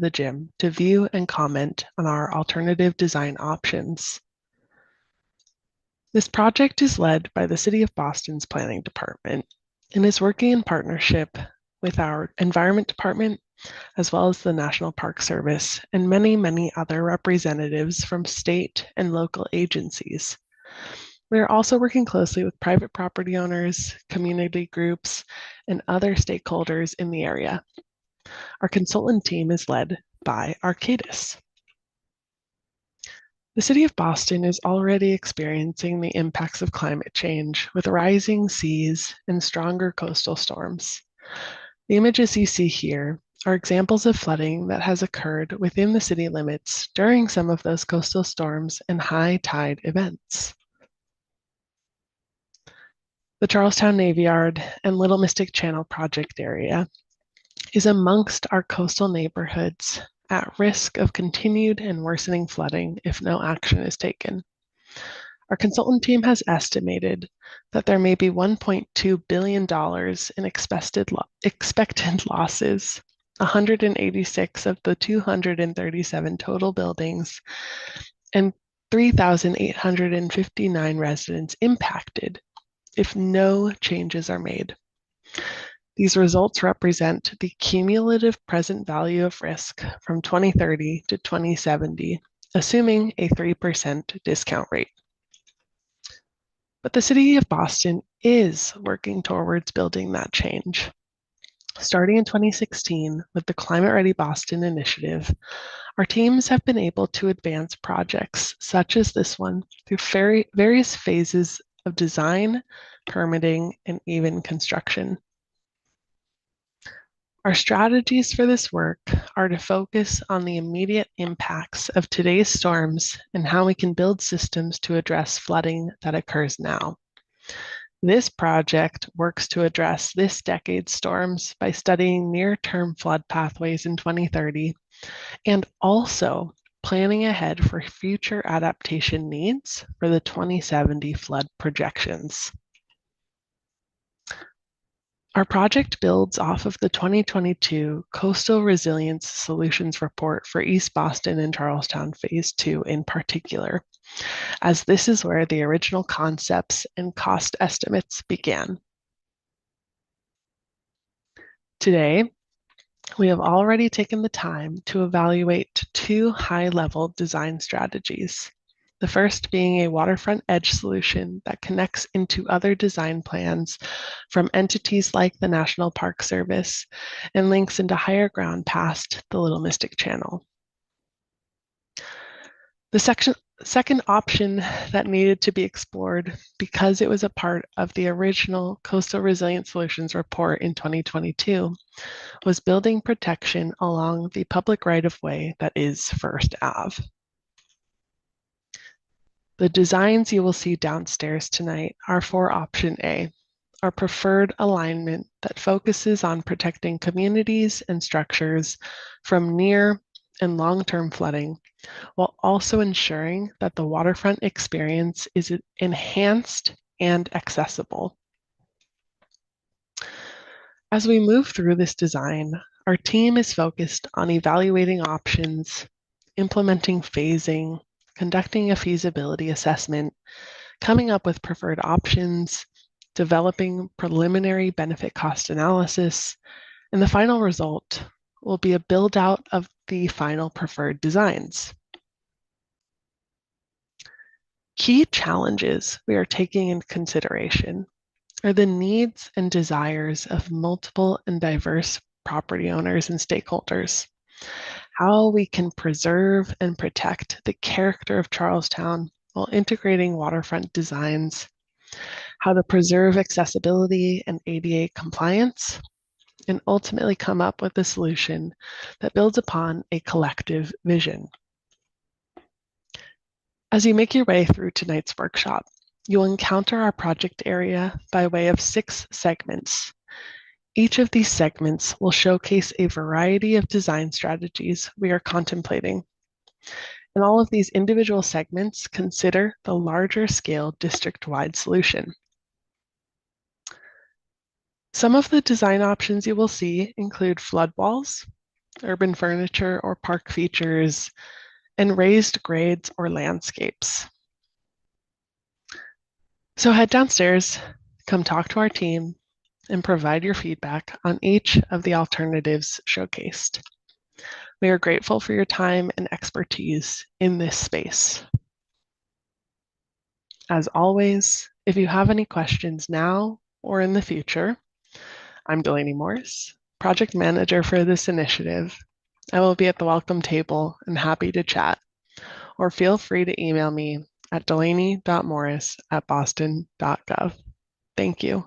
the gym to view and comment on our alternative design options. This project is led by the City of Boston's Planning Department and is working in partnership with our Environment Department, as well as the National Park Service and many, many other representatives from state and local agencies. We are also working closely with private property owners, community groups, and other stakeholders in the area. Our consultant team is led by Arcadis. The City of Boston is already experiencing the impacts of climate change with rising seas and stronger coastal storms. The images you see here are examples of flooding that has occurred within the city limits during some of those coastal storms and high tide events. The Charlestown Navy Yard and Little Mystic Channel project area is amongst our coastal neighborhoods at risk of continued and worsening flooding if no action is taken. Our consultant team has estimated that there may be $1.2 billion in expected losses, 186 of the 237 total buildings, and 3,859 residents impacted if no changes are made. These results represent the cumulative present value of risk from 2030 to 2070, assuming a 3% discount rate. But the City of Boston is working towards building that change. Starting in 2016 with the Climate Ready Boston initiative, our teams have been able to advance projects such as this one through various phases of design, permitting, and even construction. Our strategies for this work are to focus on the immediate impacts of today's storms and how we can build systems to address flooding that occurs now. This project works to address this decade's storms by studying near-term flood pathways in 2030 and also planning ahead for future adaptation needs for the 2070 flood projections. Our project builds off of the 2022 Coastal Resilience Solutions Report for East Boston and Charlestown Phase 2 in particular, as this is where the original concepts and cost estimates began. Today, we have already taken the time to evaluate two high-level design strategies. The first being a waterfront edge solution that connects into other design plans from entities like the National Park Service and links into higher ground past the Little Mystic Channel. The second option that needed to be explored, because it was a part of the original Coastal Resilience Solutions report in 2022, was building protection along the public right-of-way that is First Ave. The designs you will see downstairs tonight are for option A, our preferred alignment that focuses on protecting communities and structures from near and long-term flooding, while also ensuring that the waterfront experience is enhanced and accessible. As we move through this design, our team is focused on evaluating options, implementing phasing, conducting a feasibility assessment, coming up with preferred options, developing preliminary benefit cost analysis, and the final result will be a build out of the final preferred designs. Key challenges we are taking into consideration are the needs and desires of multiple and diverse property owners and stakeholders, how we can preserve and protect the character of Charlestown while integrating waterfront designs, how to preserve accessibility and ADA compliance, and ultimately come up with a solution that builds upon a collective vision. As you make your way through tonight's workshop, you'll encounter our project area by way of 6 segments. Each of these segments will showcase a variety of design strategies we are contemplating. And all of these individual segments consider the larger scale district-wide solution. Some of the design options you will see include flood walls, urban furniture or park features, and raised grades or landscapes. So head downstairs, come talk to our team, and provide your feedback on each of the alternatives showcased. We are grateful for your time and expertise in this space. As always, if you have any questions now or in the future, I'm Delaney Morris, project manager for this initiative. I will be at the welcome table and happy to chat, or feel free to email me at delaney.morris@boston.gov. Thank you.